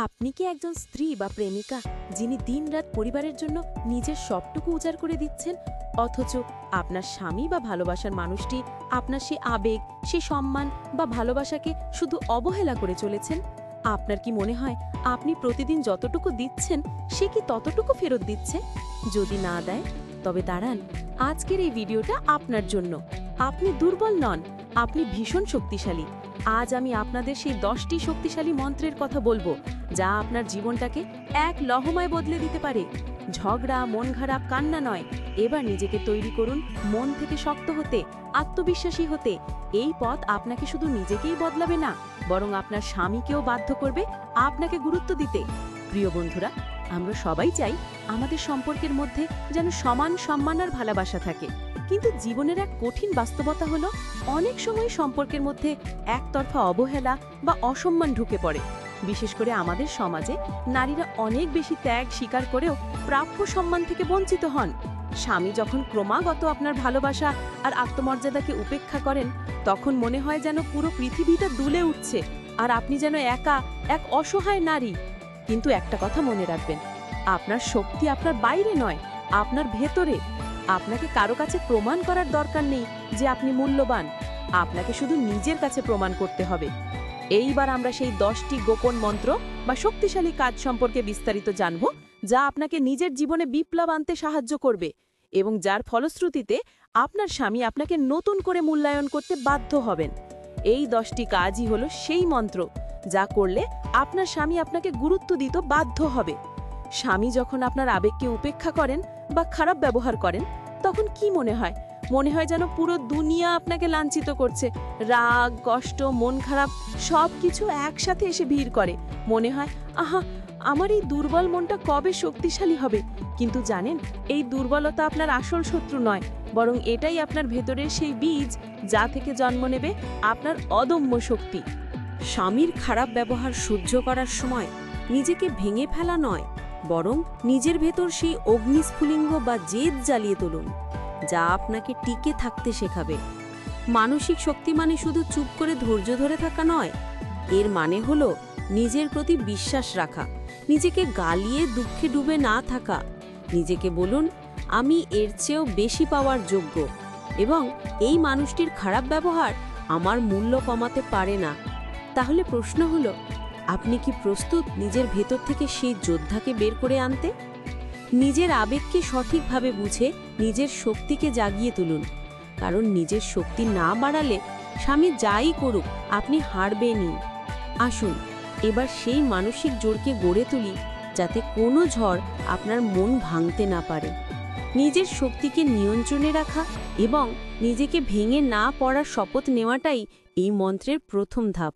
আপনি কি একজন স্ত্রী বা প্রেমিকা যিনি দিনরাত পরিবারের জন্য নিজের সবটুকু উজাড় করে দিচ্ছেন, অথচ আপনার স্বামী বা ভালোবাসার মানুষটি আপনার সে আবেগ, সে সম্মান বা ভালোবাসাকে শুধু অবহেলা করে চলেছেন? আপনার কি মনে হয় আপনি প্রতিদিন যতটুকু দিচ্ছেন সে কি ততটুকু ফেরত দিচ্ছে? যদি না দেয়, তবে দাঁড়ান, আজকের এই ভিডিওটা আপনার জন্য। আপনি দুর্বল নন, আপনি ভীষণ শক্তিশালী। আজ আমি আপনাদের সেই 10টি শক্তিশালী মন্ত্রের কথা বলবো, যা আপনার জীবনটাকে এক লহমায় বদলে দিতে পারে। ঝগড়া, মন খারাপ, কান্না নয়, এবার নিজেকে তৈরি করুন মন থেকে শক্ত হতে, আত্মবিশ্বাসী হতে। এই পথ আপনাকে শুধু নিজেকেই বদলাবে না, বরং আপনার স্বামীকেও বাধ্য করবে আপনাকে গুরুত্ব দিতে। প্রিয় বন্ধুরা, আমরা সবাই চাই আমাদের সম্পর্কের মধ্যে যেন সমান সম্মান আর ভালোবাসা থাকে, কিন্তু জীবনের এক কঠিন বাস্তবতা হলো অনেক সময় সম্পর্কের মধ্যে একতরফা অবহেলা বা অসম্মান ঢুকে পড়ে। বিশেষ করে আমাদের সমাজে নারীরা অনেক বেশি ত্যাগ স্বীকার করেও প্রাপ্য সম্মান থেকে বঞ্চিত হন। স্বামী যখন ক্রমাগত আপনার ভালোবাসা আর আত্মমর্যাদাকে উপেক্ষা করেন, তখন মনে হয় যেন পুরো পৃথিবীটা দুলে উঠছে আর আপনি যেন একা এক অসহায় নারী। কিন্তু একটা কথা মনে রাখবেন, আপনার শক্তি আপনার বাইরে নয়, আপনার ভেতরে। আপনাকে কারো কাছে প্রমাণ করার দরকার নেই যে আপনি মূল্যবান, আপনাকে শুধু নিজের কাছে প্রমাণ করতে হবে। এইবার আমরা সেই 10টি গোপন মন্ত্র বা শক্তিশালী কাজ সম্পর্কে বিস্তারিত জানব, যা আপনাকে নিজের জীবনে বিপ্লব আনতে সাহায্য করবে এবং যার ফলশ্রুতিতে আপনার স্বামী আপনাকে নতুন করে মূল্যায়ন করতে বাধ্য হবেন। এই 10টি কাজই হলো সেই মন্ত্র যা করলে আপনার স্বামী আপনাকে গুরুত্ব দিতে বাধ্য হবে। স্বামী যখন আপনার আবেগকে উপেক্ষা করেন বা খারাপ ব্যবহার করেন, তখন কি মনে হয়? মনে হয় যেন পুরো দুনিয়া আপনাকে লাঞ্ছিত করছে। রাগ, কষ্ট, মন খারাপ সব কিছু একসাথে এসে ভিড় করে। মনে হয়, আহা, আমার এই দুর্বল মনটা কবে শক্তিশালী হবে? কিন্তু জানেন, এই দুর্বলতা আপনার আসল শত্রু নয়, বরং এটাই আপনার ভেতরের সেই বীজ যা থেকে জন্ম নেবে আপনার অদম্য শক্তি। স্বামীর খারাপ ব্যবহার সহ্য করার সময় নিজেকে ভেঙে ফেলা নয়, বরং নিজের ভেতর সেই অগ্নিস্ফুলিঙ্গ বা জেদ জ্বালিয়ে তুলুন, যা আপনাকে টিকে থাকতে শেখাবে। মানসিক শক্তি মানে শুধু চুপ করে ধৈর্য ধরে থাকা নয়, এর মানে হলো নিজের প্রতি বিশ্বাস রাখা, নিজেকে গালিয়ে দুঃখে ডুবে না থাকা। নিজেকে বলুন, আমি এর চেয়েও বেশি পাওয়ার যোগ্য, এবং এই মানুষটির খারাপ ব্যবহার আমার মূল্য কমাতে পারে না। তাহলে প্রশ্ন হলো, আপনি কি প্রস্তুত নিজের ভেতর থেকে সেই যোদ্ধাকে বের করে আনতে? নিজের আবেগকে সঠিকভাবে বুঝে নিজের শক্তিকে জাগিয়ে তুলুন, কারণ নিজের শক্তি না বাড়ালে স্বামী যাই করুক আপনি হারবেনই। আসুন এবার সেই মানসিক জোরকে গড়ে তুলি, যাতে কোনো ঝড় আপনার মন ভাঙতে না পারে। নিজের শক্তিকে নিয়ন্ত্রণে রাখা এবং নিজেকে ভেঙে না পড়ার শপথ নেওয়াটাই এই মন্ত্রের প্রথম ধাপ।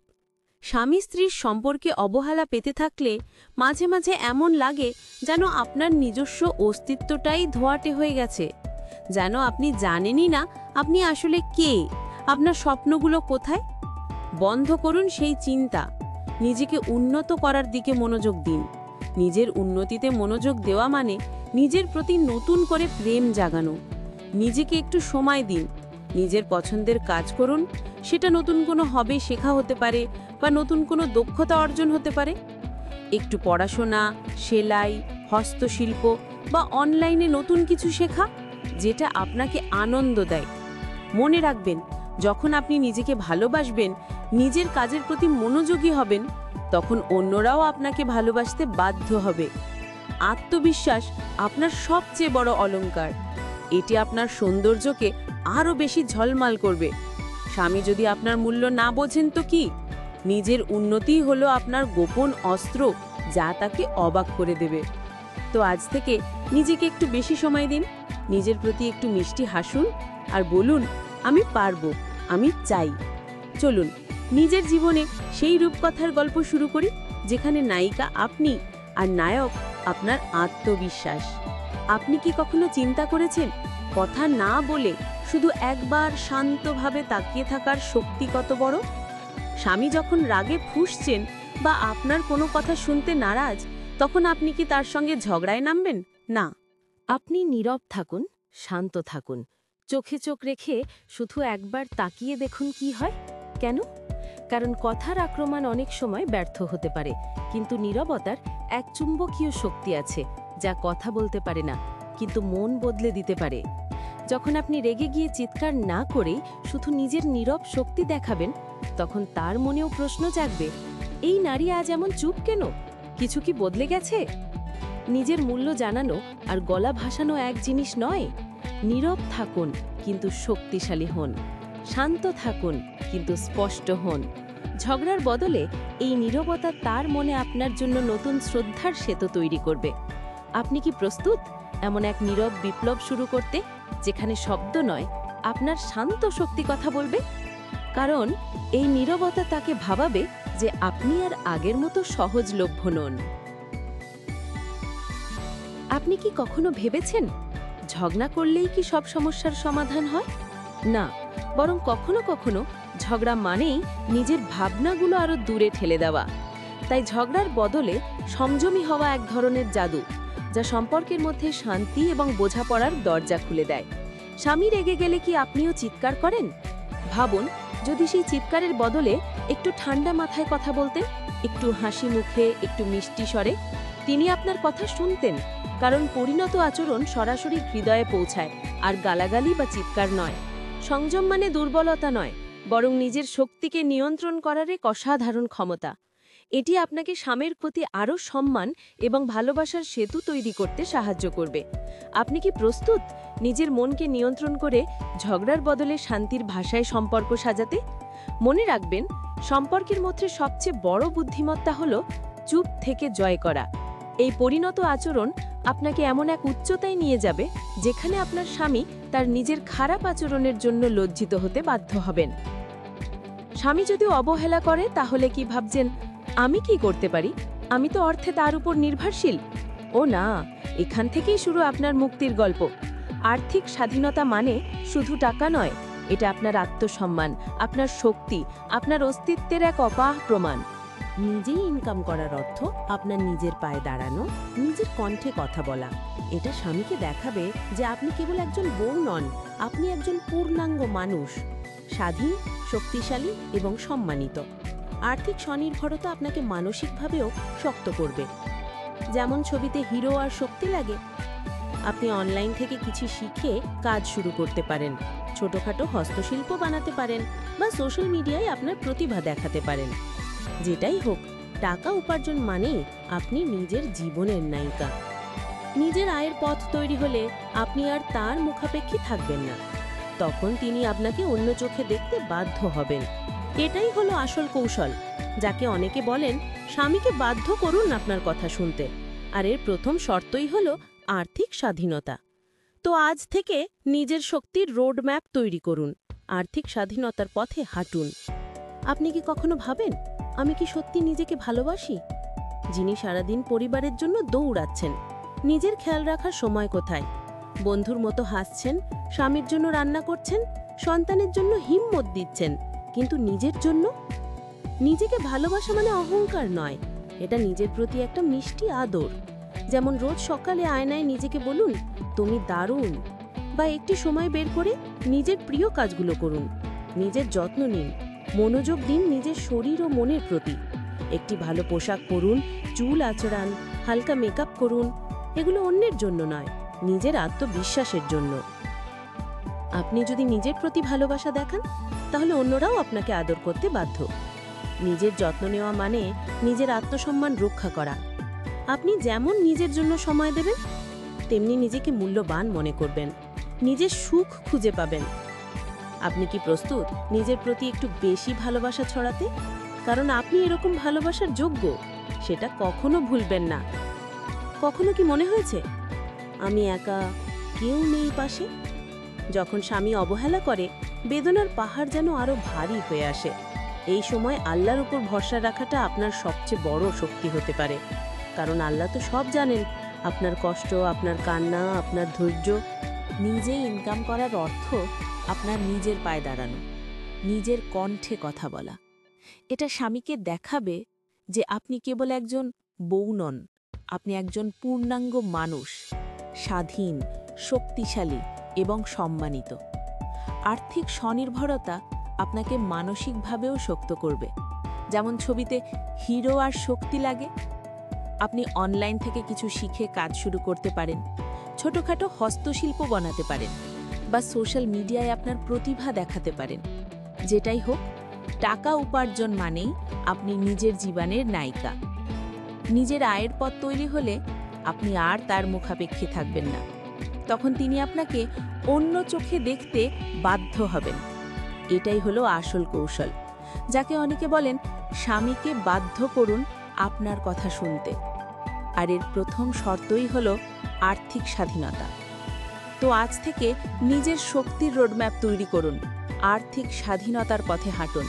স্বামী স্ত্রীর সম্পর্কে অবহেলা পেতে থাকলে মাঝে মাঝে এমন লাগে যেন আপনার নিজস্ব অস্তিত্বটাই ধোঁয়াটে হয়ে গেছে, যেন আপনি জানেনই না আপনি আসলে কে, আপনার স্বপ্নগুলো কোথায়। বন্ধ করুন সেই চিন্তা, নিজেকে উন্নত করার দিকে মনোযোগ দিন। নিজের উন্নতিতে মনোযোগ দেওয়া মানে নিজের প্রতি নতুন করে প্রেম জাগানো। নিজেকে একটু সময় দিন, নিজের পছন্দের কাজ করুন। সেটা নতুন কোনো হবি শেখা হতে পারে বা নতুন কোনো দক্ষতা অর্জন হতে পারে। একটু পড়াশোনা, সেলাই, হস্তশিল্প বা অনলাইনে নতুন কিছু শেখা, যেটা আপনাকে আনন্দ দেয়। মনে রাখবেন, যখন আপনি নিজেকে ভালোবাসবেন, নিজের কাজের প্রতি মনোযোগী হবেন, তখন অন্যরাও আপনাকে ভালোবাসতে বাধ্য হবে। আত্মবিশ্বাস আপনার সবচেয়ে বড় অলংকার। এটি আপনার সৌন্দর্যকে আরও বেশি ঝলমাল করবে। স্বামী যদি আপনার মূল্য না বোঝেন তো কি? নিজের উন্নতিই হলো আপনার গোপন অস্ত্র, যা তাকে অবাক করে দেবে। তো আজ থেকে নিজেকে একটু বেশি সময় দিন, নিজের প্রতি একটু মিষ্টি হাসুন আর বলুন, আমি পারবো, আমি চাই। চলুন নিজের জীবনে সেই রূপকথার গল্প শুরু করি, যেখানে নায়িকা আপনি আর নায়ক আপনার আত্মবিশ্বাস। আপনি কি কখনো চিন্তা করেছেন, কথা না বলে শুধু একবার শান্তভাবে তাকিয়ে থাকার শক্তি কত বড়? স্বামী যখন রাগে ফুঁসছেন বা আপনার কোনো কথা শুনতে নারাজ, তখন আপনি কি তার সঙ্গে ঝগড়ায় নামবেন? না। আপনি নীরব থাকুন, শান্ত থাকুন, চোখে চোখ রেখে শুধু একবার তাকিয়ে দেখুন কি হয়। কেন? কারণ কথার আক্রমণ অনেক সময় ব্যর্থ হতে পারে, কিন্তু নীরবতার এক চুম্বকীয় শক্তি আছে যা কথা বলতে পারে না, কিন্তু মন বদলে দিতে পারে। যখন আপনি রেগে গিয়ে চিৎকার না করেই শুধু নিজের নীরব শক্তি দেখাবেন, তখন তার মনেও প্রশ্ন জাগবে, এই নারী আজ এমন চুপ কেন? কিছু কি বদলে গেছে? নিজের মূল্য জানানো আর গলা ভাসানো এক জিনিস নয়। নীরব থাকুন কিন্তু শক্তিশালী হন, শান্ত থাকুন কিন্তু স্পষ্ট হন। ঝগড়ার বদলে এই নীরবতা তার মনে আপনার জন্য নতুন শ্রদ্ধার সেতু তৈরি করবে। আপনি কি প্রস্তুত এমন এক নীরব বিপ্লব শুরু করতে, যেখানে শব্দ নয়, আপনার শান্ত শক্তি কথা বলবে? কারণ এই নীরবতা তাকে ভাবাবে যে আপনি আর আগের মতো সহজলভ্য নন। আপনি কি কখনো ভেবেছেন ঝগড়া করলেই কি সব সমস্যার সমাধান হয়? না, বরং কখনো কখনো ঝগড়া মানেই নিজের ভাবনাগুলো আরো দূরে ঠেলে দেওয়া। তাই ঝগড়ার বদলে সংযমী হওয়া এক ধরনের জাদু, যা সম্পর্কের মধ্যে শান্তি এবং বোঝাপড়ার দরজা খুলে দেয়। স্বামী রেগে গেলে কি আপনিও চিৎকার করেন? ভাবুন, যদি সেই চিৎকারের বদলে একটু ঠান্ডা মাথায় কথা বলতেন, একটু হাসি মুখে, একটু মিষ্টি স্বরে, তিনি আপনার কথা শুনতেন। কারণ পরিণত আচরণ সরাসরি হৃদয়ে পৌঁছায়, আর গালাগালি বা চিৎকার নয়। সংযম মানে দুর্বলতা নয়, বরং নিজের শক্তিকে নিয়ন্ত্রণ করার এক অসাধারণ ক্ষমতা। এটি আপনাকে স্বামীর প্রতি আরও সম্মান এবং ভালোবাসার সেতু তৈরি করতে সাহায্য করবে। আপনি কি প্রস্তুত নিজের মনকে নিয়ন্ত্রণ করে ঝগড়ার বদলে শান্তির ভাষায় সম্পর্ক সাজাতে? মনে রাখবেন, সম্পর্কের মধ্যে সবচেয়ে বড় বুদ্ধিমত্তা হল চুপ থেকে জয় করা। এই পরিণত আচরণ আপনাকে এমন এক উচ্চতায় নিয়ে যাবে, যেখানে আপনার স্বামী তার নিজের খারাপ আচরণের জন্য লজ্জিত হতে বাধ্য হবেন। স্বামী যদি অবহেলা করে, তাহলে কি ভাবছেন, আমি কি করতে পারি? আমি তো অর্থে তার উপর নির্ভরশীল। ও না, এখান থেকেই শুরু আপনার মুক্তির গল্প। আর্থিক স্বাধীনতা মানে শুধু টাকা নয়, এটা আপনার আত্মসম্মান, আপনার শক্তি, আপনার অস্তিত্বের এক অপাহ প্রমাণ। নিজেই ইনকাম করার অর্থ আপনার নিজের পায়ে দাঁড়ানো, নিজের কণ্ঠে কথা বলা। এটা স্বামীকে দেখাবে যে আপনি কেবল একজন বউ নন, আপনি একজন পূর্ণাঙ্গ মানুষ, স্বাধীন, শক্তিশালী এবং সম্মানিত। আর্থিক স্বনির্ভরতা আপনাকে মানসিকভাবেও শক্ত করবে। যেমন ছবিতে হিরো আর শক্তি লাগে, আপনি অনলাইন থেকে কিছু শিখে কাজ শুরু করতে পারেন, ছোটখাটো হস্তশিল্প বানাতে পারেন, বা সোশ্যাল মিডিয়ায় আপনার প্রতিভা দেখাতে পারেন। যেটাই হোক, টাকা উপার্জন মানেই আপনি নিজের জীবনের নায়িকা। নিজের আয়ের পথ তৈরি হলে আপনি আর তার মুখাপেক্ষী থাকবেন না। তখন তিনি আপনাকে অন্য চোখে দেখতে বাধ্য হবেন। এটাই হলো আসল কৌশল, যাকে অনেকে বলেন স্বামীকে বাধ্য করুন আপনার কথা শুনতে। আর এর প্রথম শর্তই হলো আর্থিক স্বাধীনতা। তো আজ থেকে নিজের শক্তির রোডম্যাপ তৈরি করুন, আর্থিক স্বাধীনতার পথে হাঁটুন। আপনি কি কখনো ভাবেন, আমি কি সত্যি নিজেকে ভালোবাসি? যিনি সারাদিন পরিবারের জন্য দৌড়াচ্ছেন, নিজের খেয়াল রাখার সময় কোথায়? বন্ধুর মতো হাসছেন, স্বামীর জন্য রান্না করছেন, সন্তানের জন্য হিম্মত দিচ্ছেন, কিন্তু নিজের জন্য? নিজেকে ভালোবাসা মানে অহংকার নয়, এটা নিজের প্রতি একটা মিষ্টি আদর। যেমন রোজ সকালে আয়নায় নিজেকে বলুন, তুমি দারুণ, বা একটি সময় বের করে নিজের প্রিয় কাজগুলো করুন। নিজের যত্ন নিন, মনোযোগ দিন নিজের শরীর ও মনের প্রতি। একটি ভালো পোশাক পরুন, চুল আঁচড়ান, হালকা মেকআপ করুন। এগুলো অন্যের জন্য নয়, নিজের আত্মবিশ্বাসের জন্য। আপনি যদি নিজের প্রতি ভালোবাসা দেখান, তাহলে অন্যরাও আপনাকে আদর করতে বাধ্য। নিজের যত্ন নেওয়া মানে নিজের আত্মসম্মান রক্ষা করা। আপনি যেমন নিজের জন্য সময় দেবেন, তেমনি নিজেকে মূল্যবান মনে করবেন, নিজের সুখ খুঁজে পাবেন। আপনি কি প্রস্তুত নিজের প্রতি একটু বেশি ভালোবাসা ছড়াতে? কারণ আপনি এরকম ভালোবাসার যোগ্য, সেটা কখনো ভুলবেন না। কখনো কি মনে হয়েছে, আমি একা, কেউ নেই পাশে? যখন স্বামী অবহেলা করে, বেদনার পাহাড় যেন আরো ভারী হয়ে আসে। এই সময় আল্লাহর উপর ভরসা রাখাটা আপনার সবচেয়ে বড় শক্তি হতে পারে। কারণ আল্লাহ তো সব জানেন, আপনার কষ্ট, আপনার কান্না, আপনার ধৈর্য। নিজে ইনকাম করার অর্থ আপনার নিজের পায়ে দাঁড়ানো, নিজের কণ্ঠে কথা বলা। এটা স্বামীকে দেখাবে যে আপনি কেবল একজন বউ নন, আপনি একজন পূর্ণাঙ্গ মানুষ, স্বাধীন, শক্তিশালী এবং সম্মানিত। আর্থিক স্বনির্ভরতা আপনাকে মানসিকভাবেও শক্ত করবে। যেমন ছবিতে হিরো আর শক্তি লাগে। আপনি অনলাইন থেকে কিছু শিখে কাজ শুরু করতে পারেন, ছোটখাটো হস্তশিল্প বানাতে পারেন, বা সোশ্যাল মিডিয়ায় আপনার প্রতিভা দেখাতে পারেন। যেটাই হোক, টাকা উপার্জন মানেই আপনি নিজের জীবনের নায়িকা। নিজের আয়ের পথ তৈরি হলে আপনি আর তার মুখাপেক্ষী থাকবেন না। তখন তিনি আপনাকে অন্য চোখে দেখতে বাধ্য হবেন। এটাই হলো আসল কৌশল, যাকে অনেকে বলেন স্বামীকে বাধ্য করুন আপনার কথা শুনতে। আর এর প্রথম শর্তই হলো আর্থিক স্বাধীনতা। তো আজ থেকে নিজের শক্তির রোডম্যাপ তৈরি করুন, আর্থিক স্বাধীনতার পথে হাঁটুন।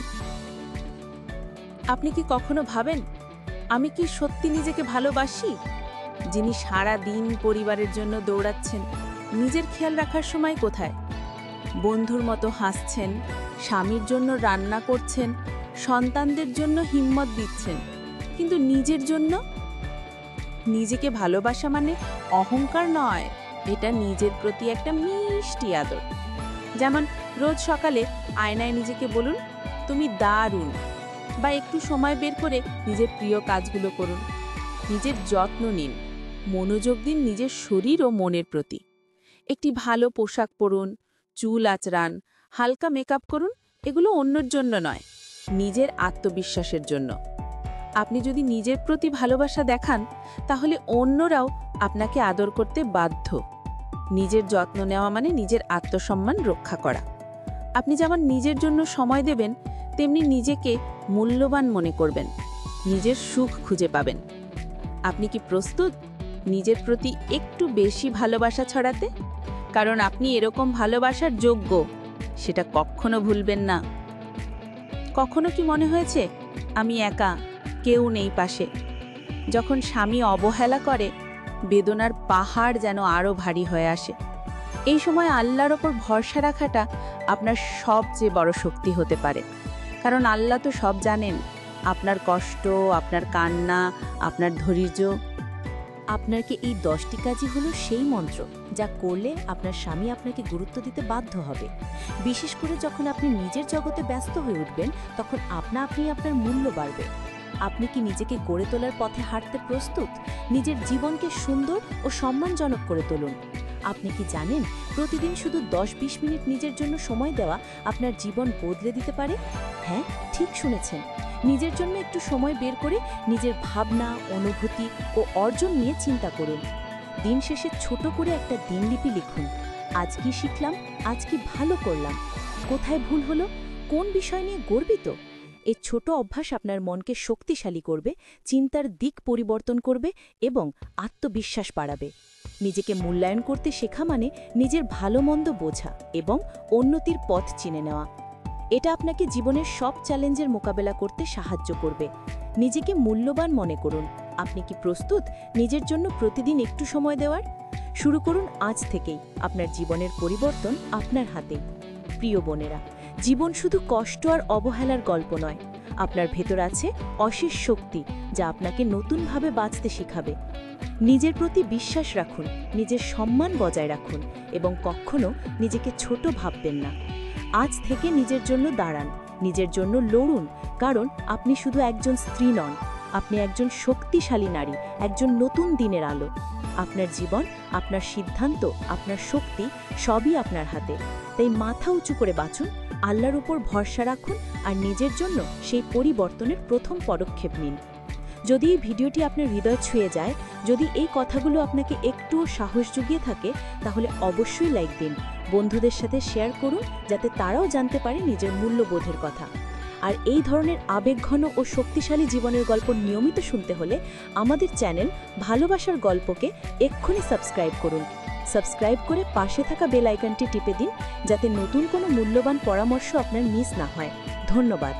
আপনি কি কখনো ভাবেন, আমি কি সত্যি নিজেকে ভালোবাসি? যিনি সারা দিন পরিবারের জন্য দৌড়াচ্ছেন, নিজের খেয়াল রাখার সময় কোথায়? বন্ধুর মতো হাসছেন, স্বামীর জন্য রান্না করছেন, সন্তানদের জন্য হিম্মত দিচ্ছেন, কিন্তু নিজের জন্য? নিজেকে ভালোবাসা মানে অহংকার নয়, এটা নিজের প্রতি একটা মিষ্টি আদর। যেমন রোজ সকালে আয়নায় নিজেকে বলুন, তুমি দারুণ, বা একটু সময় বের করে নিজের প্রিয় কাজগুলো করুন। নিজের যত্ন নিন, মনোযোগ দিন নিজের শরীর ও মনের প্রতি। একটি ভালো পোশাক পরুন, চুল আঁচড়ান, হালকা মেকআপ করুন। এগুলো অন্যের জন্য নয়, নিজের আত্মবিশ্বাসের জন্য। আপনি যদি নিজের প্রতি ভালোবাসা দেখান, তাহলে অন্যরাও আপনাকে আদর করতে বাধ্য। নিজের যত্ন নেওয়া মানে নিজের আত্মসম্মান রক্ষা করা। আপনি যেমন নিজের জন্য সময় দেবেন, তেমনি নিজেকে মূল্যবান মনে করবেন, নিজের সুখ খুঁজে পাবেন। আপনি কি প্রস্তুত নিজের প্রতি একটু বেশি ভালোবাসা ছড়াতে? কারণ আপনি এরকম ভালোবাসার যোগ্য, সেটা কখনো ভুলবেন না। কখনো কি মনে হয়েছে আমি একা, কেউ নেই পাশে? যখন স্বামী অবহেলা করে, বেদনার পাহাড় যেন আরও ভারী হয়ে আসে। এই সময় আল্লাহর ওপর ভরসা রাখাটা আপনার সবচেয়ে বড় শক্তি হতে পারে। কারণ আল্লাহ তো সব জানেন, আপনার কষ্ট, আপনার কান্না, আপনার ধৈর্য। আপনার কি এই 10টি কাজই হলো সেই মন্ত্র যা করলে আপনার স্বামী আপনাকে গুরুত্ব দিতে বাধ্য হবে। বিশেষ করে যখন আপনি নিজের জগতে ব্যস্ত হয়ে উঠবেন, তখন আপনি আপনার মূল্য বাড়বে। আপনি কি নিজেকে গড়ে তোলার পথে হাঁটতে প্রস্তুত? নিজের জীবনকে সুন্দর ও সম্মানজনক করে তুলুন। আপনি কি জানেন, প্রতিদিন শুধু 10-20 মিনিট নিজের জন্য সময় দেওয়া আপনার জীবন বদলে দিতে পারে? হ্যাঁ, ঠিক শুনেছেন। নিজের জন্য একটু সময় বের করে নিজের ভাবনা, অনুভূতি ও অর্জন নিয়ে চিন্তা করুন। দিন শেষে ছোট করে একটা দিনলিপি লিখুন। আজ কি শিখলাম, আজ কি ভালো করলাম, কোথায় ভুল হলো, কোন বিষয় নিয়ে গর্বিত। এই ছোট অভ্যাস আপনার মনকে শক্তিশালী করবে, চিন্তার দিক পরিবর্তন করবে এবং আত্মবিশ্বাস বাড়াবে। নিজেকে মূল্যায়ন করতে শেখা মানে নিজের ভালো মন্দ বোঝা এবং উন্নতির পথ চিনে নেওয়া। এটা আপনাকে জীবনের সব চ্যালেঞ্জের মোকাবেলা করতে সাহায্য করবে। নিজেকে মূল্যবান মনে করুন। আপনি কি প্রস্তুত নিজের জন্য প্রতিদিন একটু সময় দেওয়ার? শুরু করুন আজ থেকেই। আপনার জীবনের পরিবর্তন আপনার হাতেই। প্রিয় বোনেরা, জীবন শুধু কষ্ট আর অবহেলার গল্প নয়। আপনার ভেতর আছে অশেষ শক্তি, যা আপনাকে নতুনভাবে বাঁচতে শেখাবে। নিজের প্রতি বিশ্বাস রাখুন, নিজের সম্মান বজায় রাখুন এবং কখনো নিজেকে ছোট ভাববেন না। আজ থেকে নিজের জন্য দাঁড়ান, নিজের জন্য লড়ুন, কারণ আপনি শুধু একজন স্ত্রী নন, আপনি একজন শক্তিশালী নারী, একজন নতুন দিনের আলো। আপনার জীবন, আপনার সিদ্ধান্ত, আপনার শক্তি সবই আপনার হাতে। তাই মাথা উঁচু করে বাঁচুন, আল্লাহর উপর ভরসা রাখুন আর নিজের জন্য সেই পরিবর্তনের প্রথম পদক্ষেপ নিন। যদি এই ভিডিওটি আপনার হৃদয় ছুঁয়ে যায়, যদি এই কথাগুলো আপনাকে একটুও সাহস জুগিয়ে থাকে, তাহলে অবশ্যই লাইক দিন, বন্ধুদের সাথে শেয়ার করুন, যাতে তারাও জানতে পারে নিজের মূল্যবোধের কথা। আর এই ধরনের আবেগঘন ও শক্তিশালী জীবনের গল্প নিয়মিত শুনতে হলে আমাদের চ্যানেল ভালোবাসার গল্পকে এক্ষুনি সাবস্ক্রাইব করুন। সাবস্ক্রাইব করে পাশে থাকা বেল আইকনটি টিপে দিন, যাতে নতুন কোনো মূল্যবান পরামর্শ আপনার মিস না হয়। ধন্যবাদ।